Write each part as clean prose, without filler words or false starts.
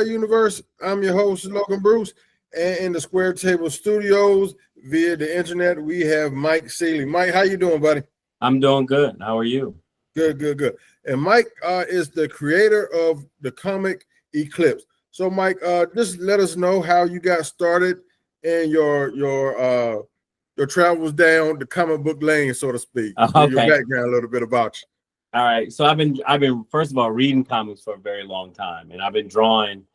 Universe. I'm your host, Logan Bruce, and in the Square Table Studios via the internet, we have Mike Seeley. Mike, how you doing, buddy? I'm doing good. How are you? Good. And Mike is the creator of the comic Eclipse. So, Mike, just let us know how you got started and your travels down the comic book lane, so to speak. Okay. Your background, a little bit about you. All right. So I've been first of all reading comics for a very long time, and I've been drawing,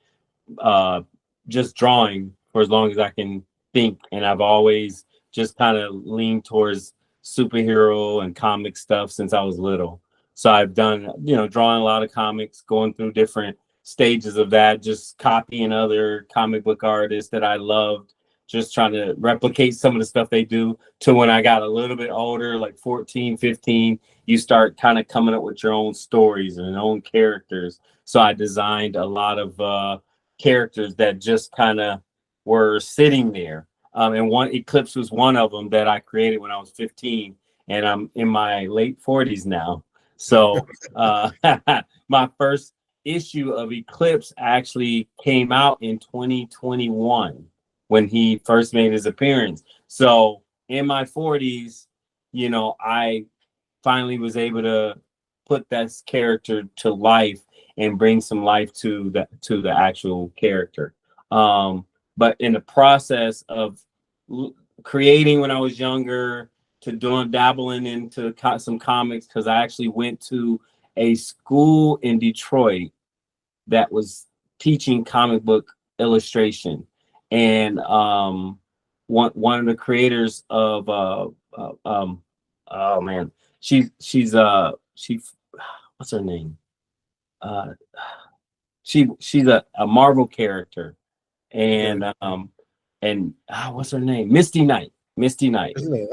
just drawing for as long as I can think, and I've always just kind of leaned towards superhero and comic stuff since I was little. So I've done, drawing a lot of comics, going through different stages of that, just copying other comic book artists that I loved, just trying to replicate some of the stuff they do, to when I got a little bit older, like 14, 15, you start kind of coming up with your own stories and your own characters. So I designed a lot of characters that just kind of were sitting there. And one Eclipse was one of them that I created when I was 15, and I'm in my late 40s now. So my first issue of Eclipse actually came out in 2021 when he first made his appearance. So in my 40s, I finally was able to put that character to life and bring some life to the actual character. But in the process of creating when I was younger, to dabbling into some comics, because I actually went to a school in Detroit that was teaching comic book illustration, and one of the creators of oh man, she's what's her name? She's a Marvel character, and what's her name? Misty Knight.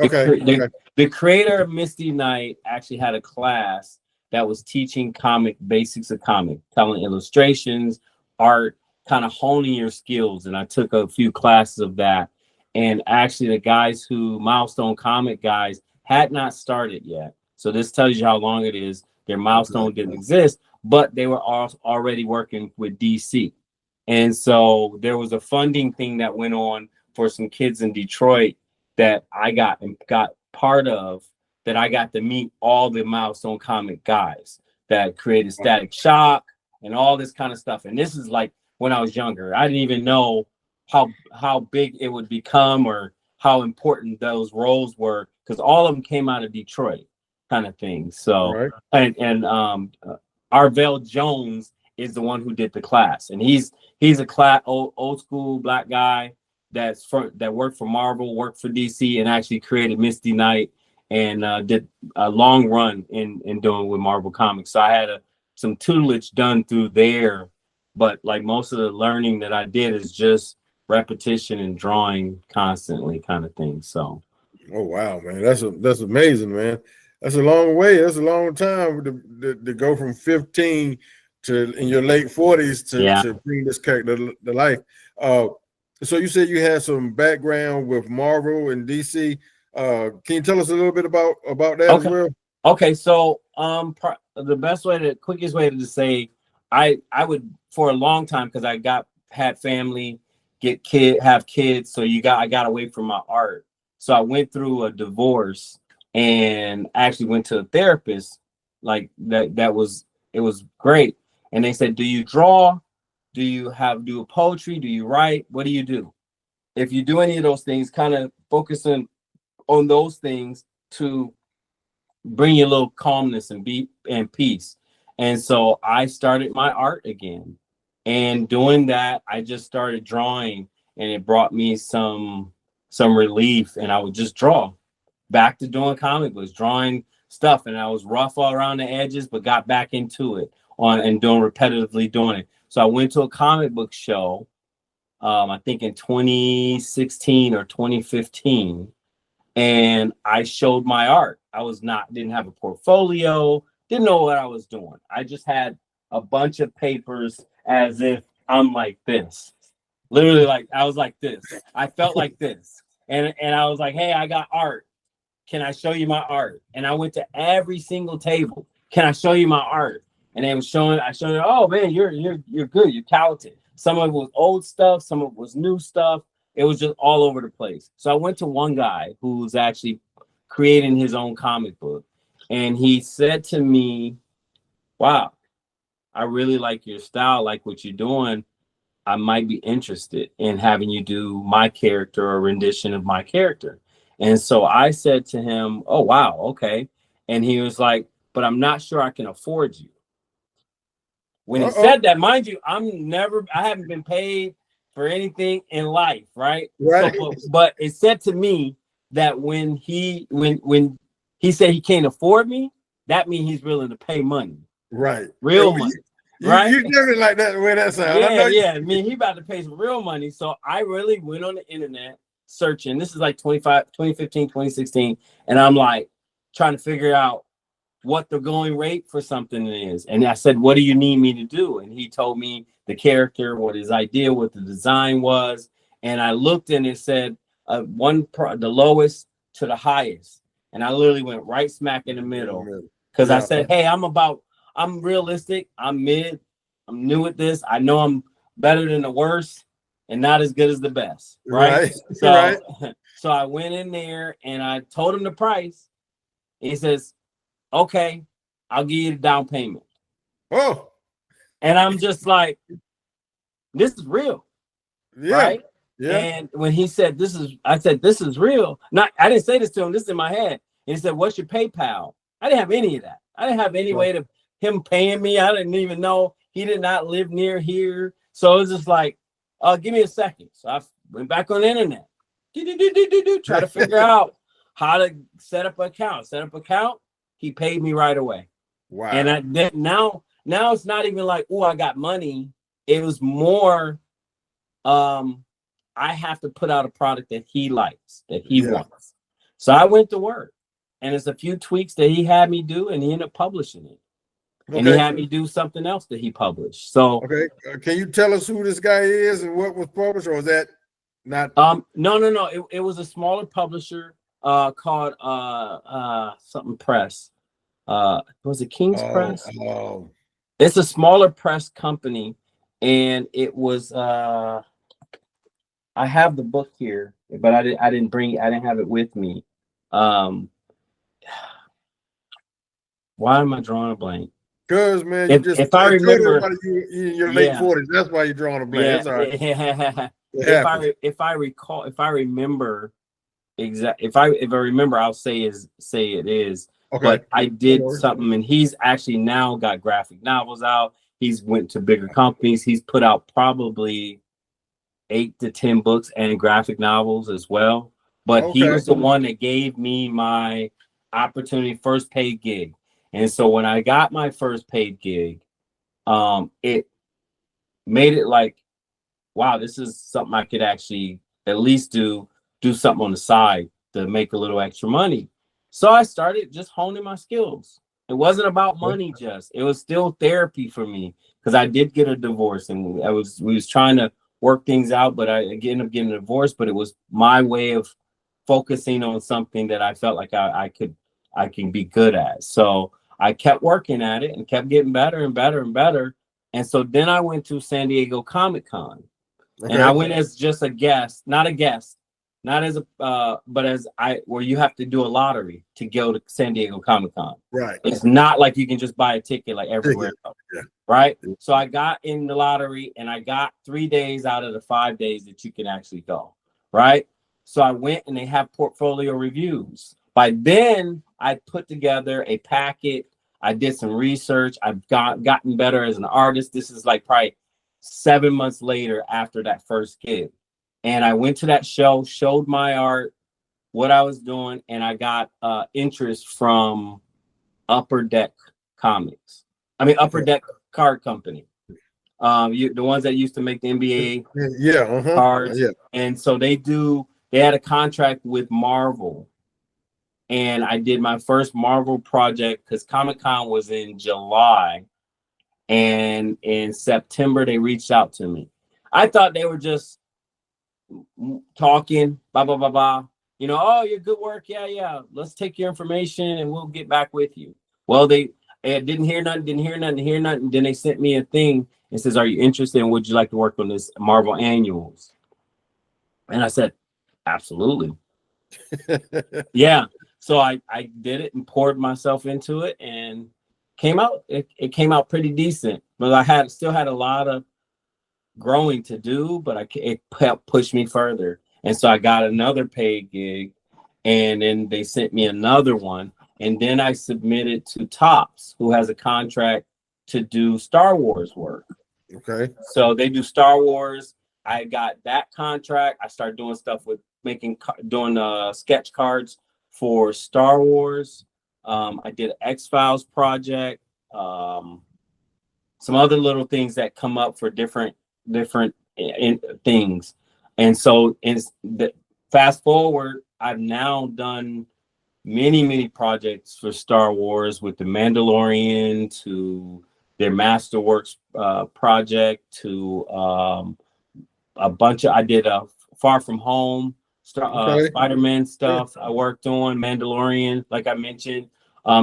Okay. The creator of Misty Knight actually had a class that was teaching basics of comic, telling illustrations, art, kind of honing your skills. And I took a few classes of that. And actually the guys Milestone Comic guys had not started yet. So this tells you how long it is. Their Milestone didn't exist, but they were already working with DC. And so there was a funding thing that went on for some kids in Detroit that I got part of, that I got to meet all the Milestone Comic guys that created Static Shock and all this kind of stuff. And this is like when I was younger. I didn't even know how big it would become or how important those roles were, because all of them came out of Detroit kind of thing. So, right. and Arvell Jones is the one who did the class, and he's a old school black guy that worked for Marvel, worked for DC, and actually created Misty Knight, and did a long run in doing with Marvel Comics. So I had some tutelage done through there, but like most of the learning that I did is just repetition and drawing constantly kind of thing. So, oh wow, man, that's amazing, man. That's a long way. That's a long time to go from 15 to in your late 40s to bring this character to life. So you said you had some background with Marvel and DC. Can you tell us a little bit about that as well? Okay, so the quickest way to say, I would, for a long time, because I had family, have kids, so I got away from my art. So I went through a divorce and actually went to a therapist. Like it was great. And they said, do you draw? Do you do poetry? Do you write? What do you do? If you do any of those things, kind of focusing on those things to bring you a little calmness and peace. And so I started my art again. And doing that, I just started drawing, and it brought me some relief. And I would just draw. Back to doing comic books, drawing stuff. And I was rough all around the edges, but got back into it and repetitively doing it. So I went to a comic book show, I think in 2016 or 2015, and I showed my art. Didn't have a portfolio, didn't know what I was doing. I just had a bunch of papers as if I'm like this. Literally, like I was like this. I felt like this. And I was like, hey, I got art. Can I show you my art? And I went to every single table. Can I show you my art? And they was I showed her, oh man, you're good, you're talented. Some of it was old stuff, some of it was new stuff. It was just all over the place. So I went to one guy who's actually creating his own comic book, and he said to me, wow, I really like your style, like what you're doing. I might be interested in having you do my character or rendition of my character. And so I said to him, oh, wow, okay. And he was like, but I'm not sure I can afford you. When he said that, mind you, I haven't been paid for anything in life, right? Right. So, but it said to me that when he said he can't afford me, that means he's willing to pay money. Right. Real money. Right? You definitely like that the way that sounds. Yeah. I mean, he about to pay some real money. So I really went on the internet searching. This is like 2015, 2016. And I'm like trying to figure out what the going rate for something is. And I said, what do you need me to do? And he told me the character, what his idea, what the design was. And I looked and it said the lowest to the highest. And I literally went right smack in the middle. Because I said, hey, I'm realistic. I'm mid. I'm new at this. I know I'm better than the worst and not as good as the best. Right. So I went in there and I told him the price. He says, okay, I'll give you the down payment. Oh. And I'm just like, this is real. Yeah. Right. Yeah. And when he said I said, this is real. I didn't say this to him. This is in my head. And he said, what's your PayPal? I didn't have any of that. I didn't have any way to him paying me. I didn't even know he did not live near here. So it was just like, give me a second. So I went back on the internet, try to figure out how to set up an account. He paid me right away. Wow. And now it's not even like, oh, I got money. It was more, I have to put out a product that he likes, that he wants. So I went to work. And it's a few tweaks that he had me do, and he ended up publishing it. Okay. And he had me do something else that he published. So okay, can you tell us who this guy is and what was published, or is that not? No. It was a smaller publisher called something press. Was it King's Press? Oh. It's a smaller press company, and it was. I have the book here, but I didn't have it with me. Why am I drawing a blank? Because man, if I remember, you in your late 40s, that's why you're drawing a blank. Yeah, that's all right. If I remember if I remember, I'll say it is. Okay. But I did something, and he's actually now got graphic novels out. He's went to bigger companies. He's put out probably 8 to 10 books and graphic novels as well. But he was the one that gave me my opportunity, first paid gig. And so when I got my first paid gig, it made it like, wow, this is something I could actually at least do something on the side to make a little extra money. So I started just honing my skills. It wasn't about money, it was still therapy for me, because I did get a divorce, and we was trying to work things out, but I ended up getting a divorce. But it was my way of focusing on something that I felt like I can be good at. So I kept working at it and kept getting better and better and better. And so then I went to San Diego Comic-Con. And I went as just a guest, not as a, but as where you have to do a lottery to go to San Diego Comic-Con. Right. It's not like you can just buy a ticket like everywhere else. Yeah. Right. So I got in the lottery, and I got 3 days out of the 5 days that you can actually go. Right. So I went, and they have portfolio reviews. By then, I put together a packet. I did some research. I've gotten better as an artist. This is like probably 7 months later after that first gig. And I went to that show, showed my art, what I was doing, and I got interest from Upper Deck Comics. Upper Deck Card Company. The ones that used to make the NBA cards. Yeah. And so they had a contract with Marvel. And I did my first Marvel project, because Comic-Con was in July. And in September, they reached out to me. I thought they were just talking, blah, blah, blah, blah. Oh, your good work. Yeah. Let's take your information and we'll get back with you. Well, And didn't hear nothing. Then they sent me a thing and says, "Are you interested? And would you like to work on this Marvel Annuals?" And I said, "Absolutely." Yeah. So I did it and poured myself into it, and it came out pretty decent. But I still had a lot of growing to do, but it helped push me further. And so I got another paid gig, and then they sent me another one. And then I submitted to Topps, who has a contract to do Star Wars work. Okay. So they do Star Wars. I got that contract. I started doing stuff with doing sketch cards for Star Wars. I did an X-Files project. Some other little things that come up for different things. And so fast forward, I've now done many projects for Star Wars, with the Mandalorian to their Masterworks project to a bunch of, I did a Far From Home, Spider-Man stuff. I worked on Mandalorian, like I mentioned.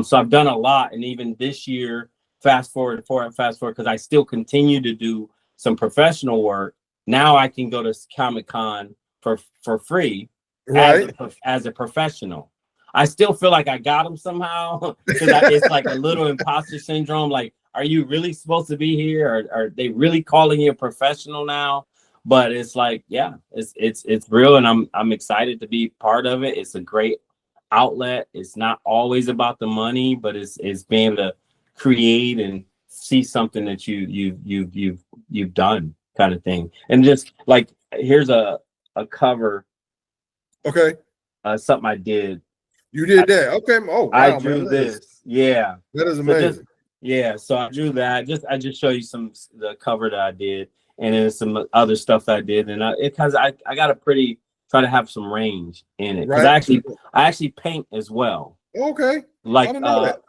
So I've done a lot. And even this year, fast forward, because I still continue to do some professional work. Now I can go to Comic-Con for free, right, as a professional. I still feel like I got them somehow, because it's like a little imposter syndrome. Like, are you really supposed to be here? Or are they really calling you a professional now? But it's like, yeah, it's real, and I'm excited to be part of it. It's a great outlet. It's not always about the money, but it's being able to create and see something that you've done, kind of thing. And just like, here's a cover. Okay. Something I did. You did that. Okay. Oh, wow, I drew man, this. Yeah. That is amazing. So I drew that. I just show you the cover that I did, and then some other stuff that I did. And I got a try to have some range in it, because I actually paint as well. Okay. Like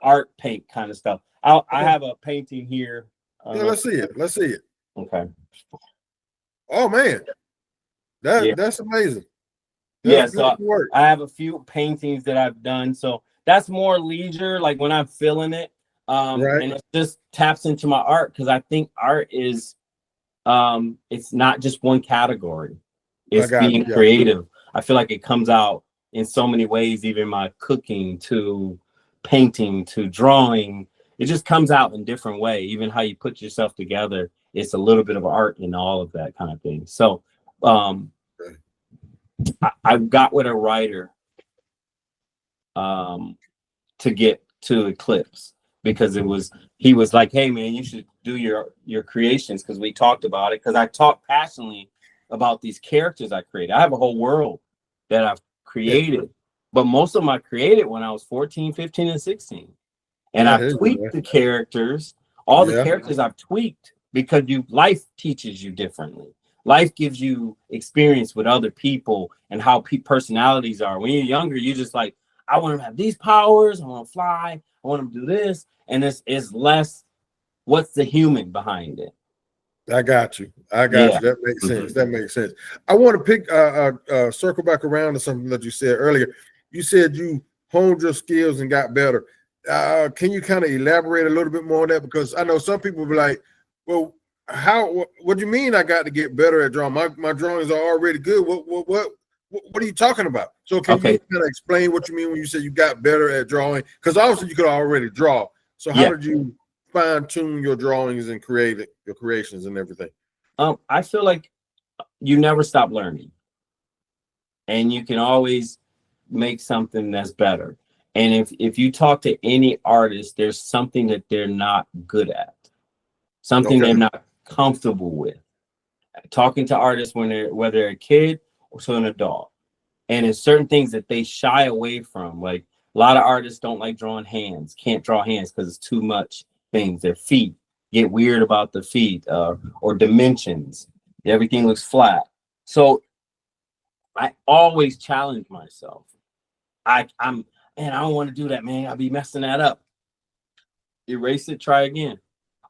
art paint kind of stuff. I have a painting here. Yeah, let's see it. Okay. Oh man. That's amazing. So I have a few paintings that I've done. So that's more leisure, like when I'm feeling it. And it just taps into my art, because I think art is it's not just one category. It's being creative. I feel like it comes out in so many ways, even my cooking to painting to drawing. It just comes out in different way. Even how you put yourself together, it's a little bit of art in all of that kind of thing. So I got with a writer to get to Eclipse, because he was like, "Hey man, you should do your creations," because we talked about it, because I talk passionately about these characters I created. I have a whole world that I've created, but most of them I created when I was 14, 15, and 16. And I've tweaked the characters. All the characters I've tweaked, because life teaches you differently. Life gives you experience with other people and how personalities are. When you're younger, you're just like, I want to have these powers. I want to fly. I want to do this. And it's less, what's the human behind it? I got you. That makes sense. That makes sense. I want to circle back around to something that you said earlier. You said you honed your skills and got better. Can you kind of elaborate a little bit more on that? Because I know some people will be like, well, what do you mean I got to get better at drawing? My drawings are already good. What are you talking about? So can you kind of explain what you mean when you say you got better at drawing? Because obviously you could already draw. So how did you fine-tune your drawings and create your creations and everything? I feel like you never stop learning, and you can always make something that's better. And if you talk to any artist, there's something that they're not good at, something they're not comfortable with. Talking to artists whether they're a kid or to an adult, and it's certain things that they shy away from. Like, a lot of artists don't like drawing hands, can't draw hands because it's too much things. Their feet, get weird about the feet, or dimensions. Everything looks flat. So I always challenge myself. I'm man, I don't want to do that, man. I'll be messing that up. Erase it, try again.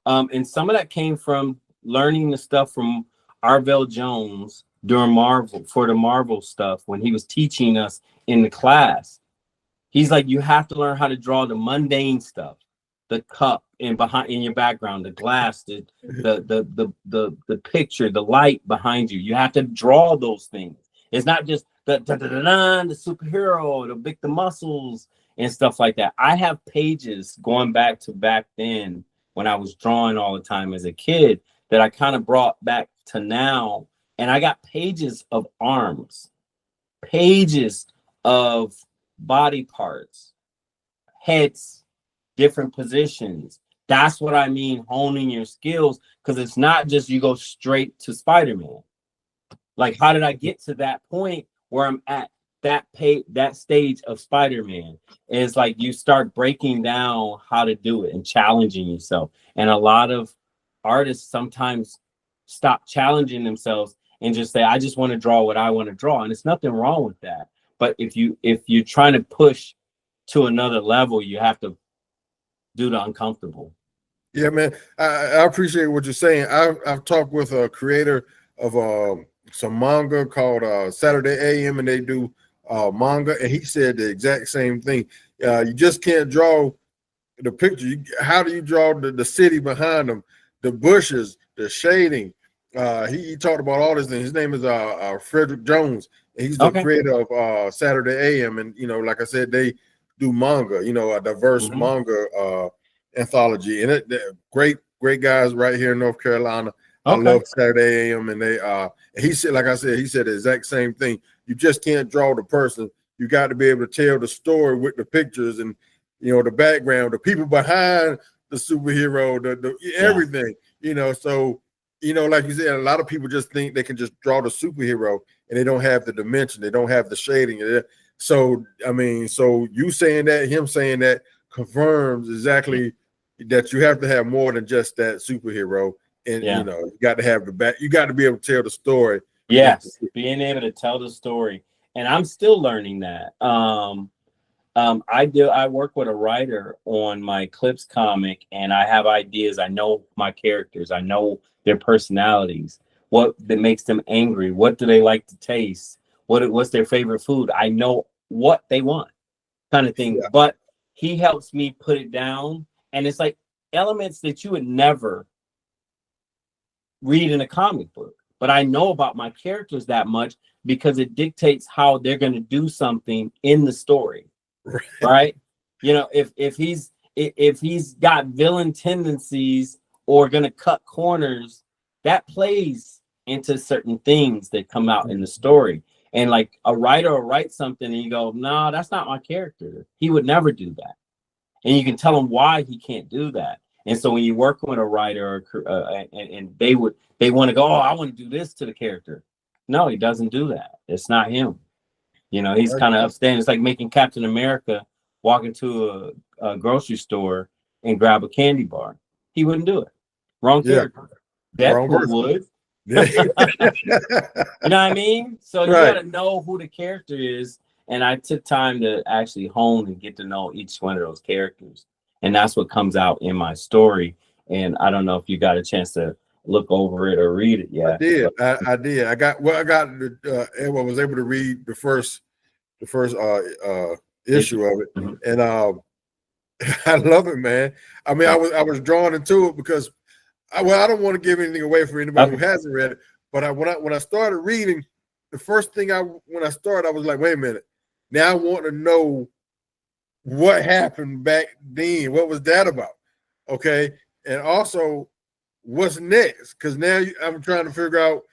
And some of that came from learning the stuff from Arvell Jones during the Marvel stuff, when he was teaching us in the class. He's like, you have to learn how to draw the mundane stuff. the cup in your background, the glass, the picture, the light behind you. You have to draw those things. It's not just the superhero, the muscles and stuff like that. I have pages going back to back then when I was drawing all the time as a kid that I kind of brought back to now. And I got pages of arms, pages of body parts, heads, different positions. That's what I mean, honing your skills, because it's not just you go straight to Spider-Man. Like, how did I get to that point where I'm at that stage of Spider-Man? Is like you start breaking down how to do it and challenging yourself. And a lot of artists sometimes stop challenging themselves and just say, I just want to draw what I want to draw. And it's nothing wrong with that. But if you're trying to push to another level, you have to do the uncomfortable. Yeah, man. I appreciate what you're saying. I've talked with a creator of some manga called Saturday AM, and they do manga, and he said the exact same thing. You just can't draw the picture. How do you draw the city behind them, the bushes, the shading? He talked about all this things. His name is Frederick Jones, and he's the creator of Saturday AM, and like I said, they do manga, a diverse manga anthology, and great guys right here in North Carolina. I love Saturday AM, and he said, like I said, he said the exact same thing. You just can't draw the person. You got to be able to tell the story with the pictures and the background, the people behind the superhero, the everything. So like you said, a lot of people just think they can just draw the superhero and they don't have the dimension, they don't have the shading. So I mean, so you saying that, him saying that confirms exactly that you have to have more than just that superhero. And you got to have the back. You got to be able to tell the story. Yes, being able to tell the story, and I'm still learning that. I work with a writer on my Eclipse comic, and I have ideas. I know my characters. I know their personalities. What that makes them angry? What do they like to taste? What's their favorite food? I know what they want, kind of thing. Yeah. But he helps me put it down, and it's like elements that you would never read in a comic book, but I know about my characters that much because it dictates how they're going to do something in the story, right? If he's got villain tendencies or going to cut corners, that plays into certain things that come out in the story. And like a writer will write something and you go, no, that's not my character. He would never do that. And you can tell him why he can't do that. And so when you work with a writer, and they want to go, oh, I want to do this to the character. No, he doesn't do that. It's not him. He's kind of upstanding. It's like making Captain America walk into a grocery store and grab a candy bar. He wouldn't do it. Wrong character. Deadpool would. You know what I mean? So you got to know who the character is. And I took time to actually hone and get to know each one of those characters. And that's what comes out in my story. And I don't know if you got a chance to look over it or read it yet. I did. I was able to read the first issue of it. Mm-hmm. And I love it, man. I mean, I was drawn into it because I don't want to give anything away for anybody who hasn't read it. But when I started reading, the first thing I was like, wait a minute. Now I want to know what happened back then. What was that about? Okay. And also what's next? Because now I'm trying to figure out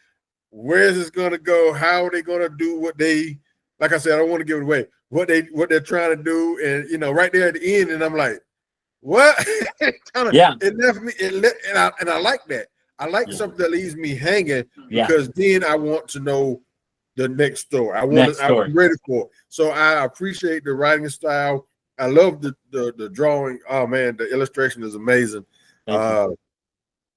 where is this going to go? How are they going to do what they, like I said, I don't want to give it away, what they're trying to do. And, right there at the end. And I'm like, what? It left me. And I like that. I like something that leaves me hanging because then I want to know the next story. I'm ready for it. So I appreciate the writing style. I love the drawing. Oh man, the illustration is amazing.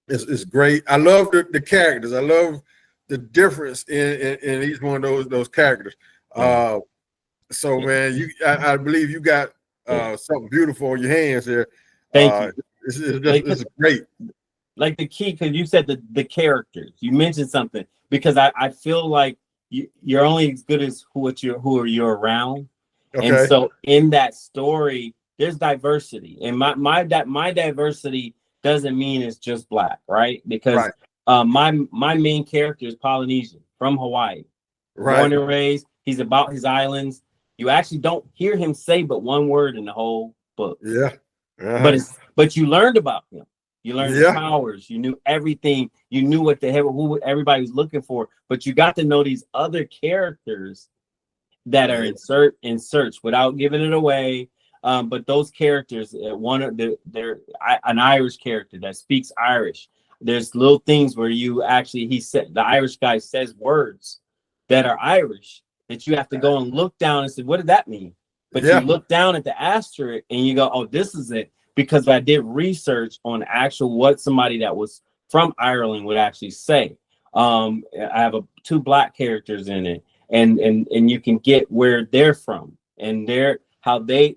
It's great. I love the characters. I love the difference in each one of those characters. So man, I believe you got something beautiful in your hands here. Thank you. It's great. Like the key, because you said the characters. You mentioned something because I feel like you're only as good as who you're around. Okay. And so in that story, there's diversity, and my diversity doesn't mean it's just black, right? Because my main character is Polynesian from Hawaii, born and raised. He's about his islands. You actually don't hear him say but one word in the whole book. But you learned about him. You learned his powers. You knew everything. You knew what the hell who everybody was looking for. But you got to know these other characters that are in search without giving it away. But those characters, one of they're an Irish character that speaks Irish. There's little things where you actually the Irish guy says words that are Irish that you have to go and look down and say, what did that mean? But you look down at the asterisk and you go, oh, this is it. Because I did research on what somebody that was from Ireland would actually say. I have two black characters in it, and you can get where they're from and there's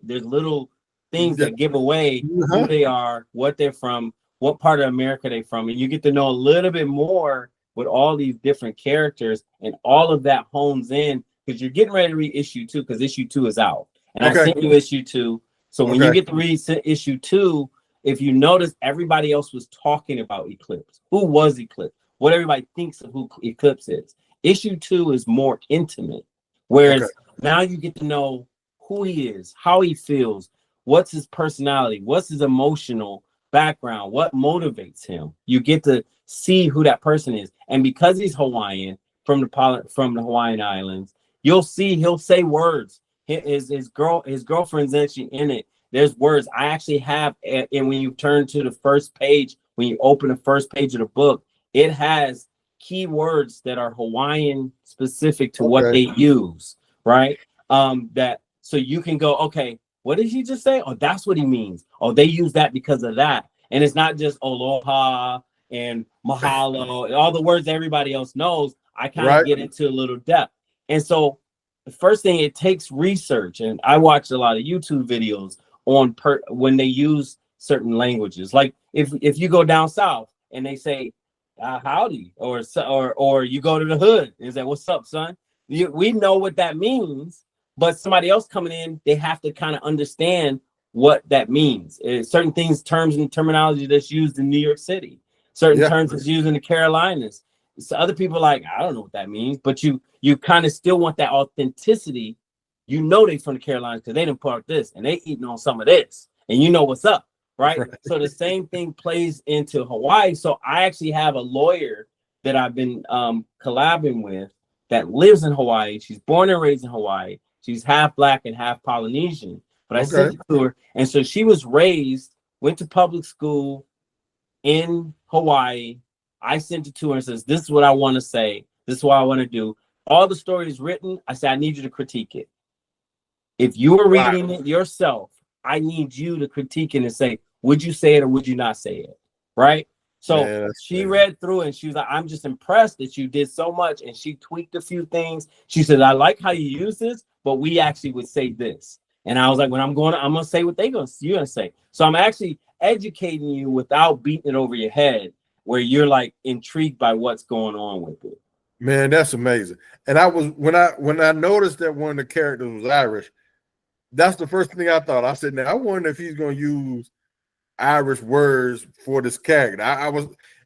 little things that give away who they are, what they're from, what part of America they're from, and you get to know a little bit more with all these different characters, and all of that hones in because you're getting ready to read issue 2 because issue 2 is out, and I sent you issue 2. So when you get to read issue 2, if you notice, everybody else was talking about Eclipse. Who was Eclipse? What everybody thinks of who Eclipse is. Issue 2 is more intimate, whereas now you get to know who he is, how he feels, what's his personality, what's his emotional background, what motivates him. You get to see who that person is, and because he's Hawaiian from the Hawaiian Islands, you'll see he'll say words. His girlfriend's actually in it. There's words I actually have, and when you turn to the first page, when you open the first page of the book, it has key words that are Hawaiian specific to what they use, right? That so you can go, okay, what did he just say? Oh, that's what he means. Oh, they use that because of that, and it's not just aloha and mahalo and all the words everybody else knows. I kind of get into a little depth, and so. The first thing, it takes research, and I watched a lot of YouTube videos on when they use certain languages. Like if you go down south and they say howdy, or you go to the hood and say what's up, son. We know what that means, but somebody else coming in, they have to kind of understand what that means. Certain things, terms and terminology that's used in New York City, certain terms that's used in the Carolinas. So other people are like, I don't know what that means, but you kind of still want that authenticity. You know they from the Carolinas because they didn't park this and they eating on some of this, and you know what's up, right? So the same thing plays into Hawaii. So I actually have a lawyer that I've been collabing with that lives in Hawaii. She's born and raised in Hawaii. She's half black and half Polynesian. But I sent it to her, and so she went to public school in Hawaii. I sent it to her and says, this is what I want to say. This is what I want to do. All the stories written, I said, I need you to critique it. If you are reading it yourself, I need you to critique it and say, would you say it or would you not say it? Right? So she read through it and she was like, I'm just impressed that you did so much. And she tweaked a few things. She said, I like how you use this, but we actually would say this. And I was like, when I'm going to say what you're going to say. So I'm actually educating you without beating it over your head, where you're like intrigued by what's going on with it. Man, that's amazing. And I was when I noticed that one of the characters was Irish, that's the first thing I thought. I said, now I wonder if he's going to use Irish words for this character.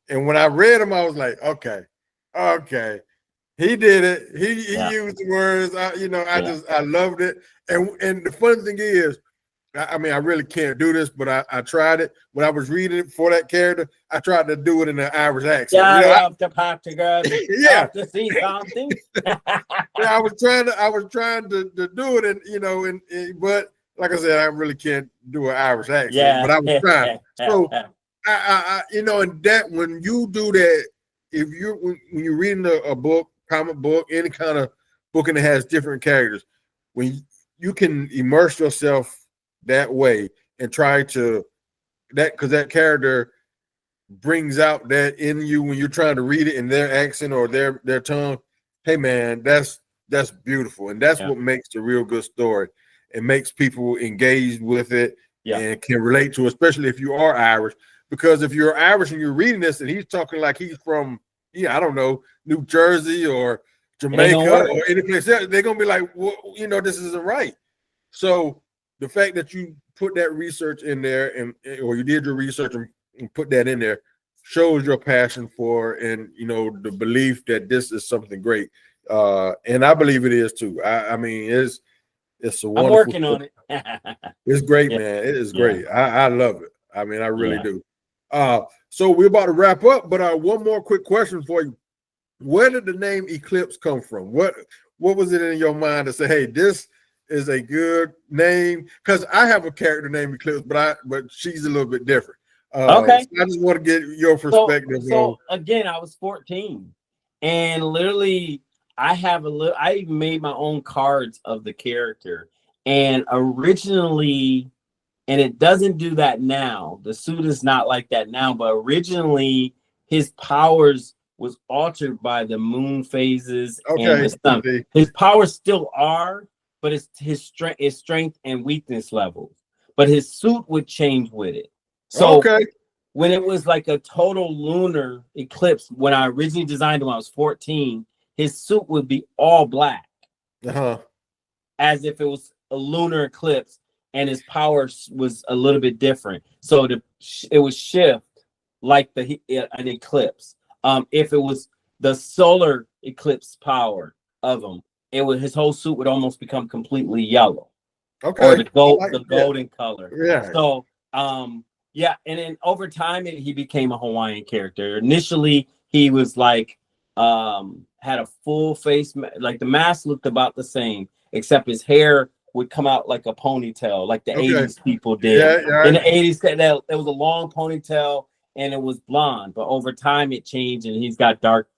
And when I read him, I was like, okay, he did it. He used the words. I loved it. And the funny thing is, I mean, I really can't do this, but I tried it when I was reading it for that character. I tried to do it in an Irish accent. To see something. I was trying to do it, and but like I said, I really can't do an Irish accent. But I was trying. So I and that when you do that, when you're reading a book, comic book, any kind of book, and it has different characters, when you can immerse yourself that way and try to because that character brings out that in you when you're trying to read it in their accent or their tongue. Hey man, that's beautiful, and that's what makes the real good story. It makes people engaged with it and can relate to it, especially if you are Irish. Because if you're Irish and you're reading this and he's talking like he's from I don't know, New Jersey or Jamaica or any place else, they're gonna be like, well, this isn't right. So the fact that you put that research in there, or you did your research and put that in there, shows your passion for, and the belief that this is something great. And I believe it is too. I mean, it's a wonderful. I'm working on it. It's great, Yeah. man. It is Yeah. great. I love it. I mean, I really do. So we're about to wrap up, but one more quick question for you. Where did the name Eclipse come from? What was it in your mind to say, hey, this is a good name? Because I have a character named Eclipse, but she's a little bit different. Okay. So I just want to get your perspective. So again, I was 14, and literally I even made my own cards of the character. And originally, and it doesn't do that now. The suit is not like that now, but originally his powers was altered by the moon phases and the sun. His powers still are, but it's his strength and weakness levels. But his suit would change with it. So when it was like a total lunar eclipse, when I originally designed him when I was 14, his suit would be all black. As if it was a lunar eclipse, and his power was a little bit different. So it would shift like an eclipse. If it was the solar eclipse power of him, his whole suit would almost become completely yellow. Or the golden color. Yeah. So yeah, and then over time he became a Hawaiian character. Initially, he was like had a full face, like the mask looked about the same, except his hair would come out like a ponytail, like the 80s people did. In the 80s, there was a long ponytail and it was blonde, but over time it changed and he's got dark.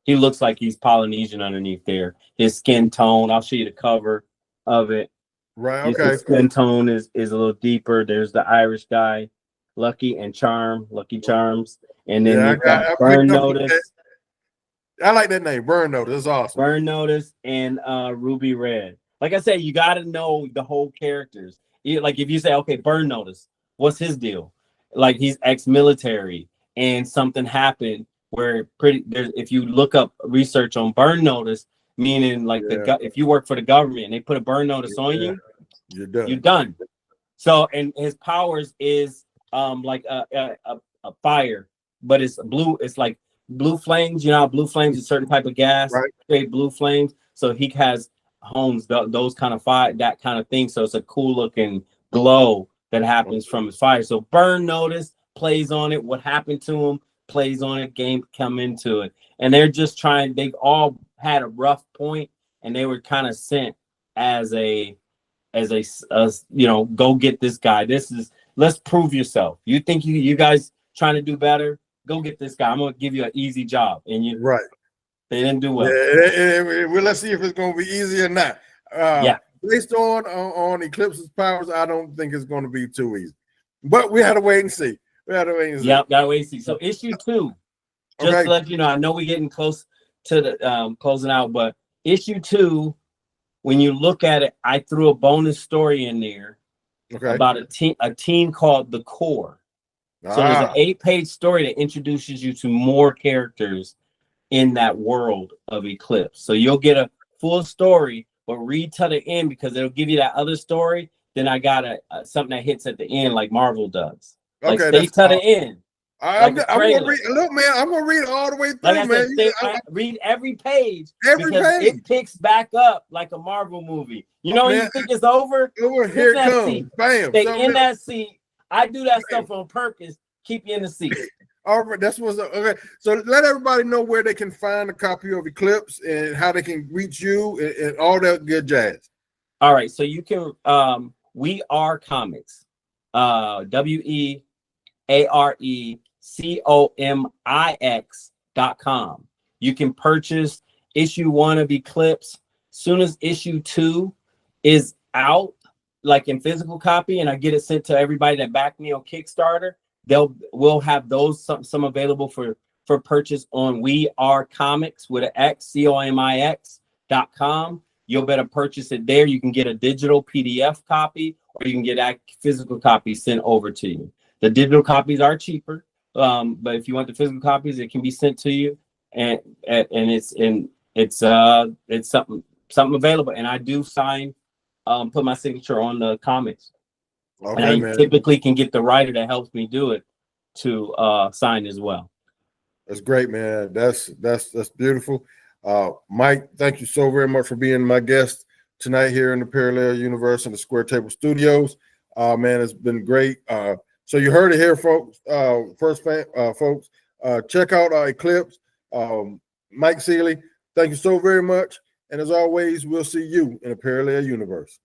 He looks like he's Polynesian underneath there. His skin tone, I'll show you the cover of it. Right. Okay. His skin tone is a little deeper. There's the Irish guy, Lucky Charms, and then you've got Burn Notice. I like that name, Burn Notice. It's awesome. Burn Notice and Ruby Red. Like I said, you got to know the whole characters. Like if you say, okay, Burn Notice, what's his deal? Like he's ex-military, and something happened where if you look up research on Burn Notice, meaning like if you work for the government and they put a burn notice on you, you're done. So, and his powers is like a fire, but it's blue. It's like blue flames. You know how blue flames is a certain type of gas, create blue flames. So he has homes those kind of fire, that kind of thing. So it's a cool looking glow that happens from his fire. So Burn Notice plays on it. What happened to him plays on it. Game come into it, and they're just trying. They've all had a rough point, and they were kind of sent as a go get this guy. Let's prove yourself. You think you guys trying to do better? Go get this guy. I'm gonna give you an easy job, and they didn't do well. Well, let's see if it's gonna be easy or not. Based on Eclipse's powers, I don't think it's gonna be too easy. But we had to wait and see. Yep, gotta wait and see. So issue 2, just to let you know, I know we're getting close to the closing out, but issue 2, when you look at it, I threw a bonus story in there about a team called the Core. So there's an 8-page story that introduces you to more characters in that world of Eclipse. So you'll get a full story, but read to the end because it'll give you that other story. Then I got something that hits at the end like Marvel does. Like stay to the end. I'm gonna read. Look, man, I'm gonna read it all the way through, man. Read every page. It picks back up like a Marvel movie. You know, when you think it's over, here it comes. Bam. Stay in that seat. I do that stuff on purpose. Keep you in the seat. All right, that's what's okay. So let everybody know where they can find a copy of Eclipse and how they can reach you and all that good jazz. All right, so you can We Are Comics, WEARECOMIX.com. You can purchase issue 1 of Eclipse. Soon as issue 2 is out, like in physical copy, and I get it sent to everybody that backed me on Kickstarter, we'll have those some available for purchase on We Are Comics with an X, COMIX.com. You'll better purchase it there. You can get a digital PDF copy, or you can get a physical copy sent over to you. The digital copies are cheaper, but if you want the physical copies, it can be sent to you, and it's something available. And I do sign, put my signature on the comics. Okay, and I man. typically can get the writer that helps me do it to sign as well. That's great, man. That's beautiful. Mike, thank you so very much for being my guest tonight here in the Parallel Universe and the Square Table Studios. Man, it's been great. So you heard it here, folks. Folks, check out our Eclipse. Mike Seeley, thank you so very much. And as always, we'll see you in a Parallel Universe.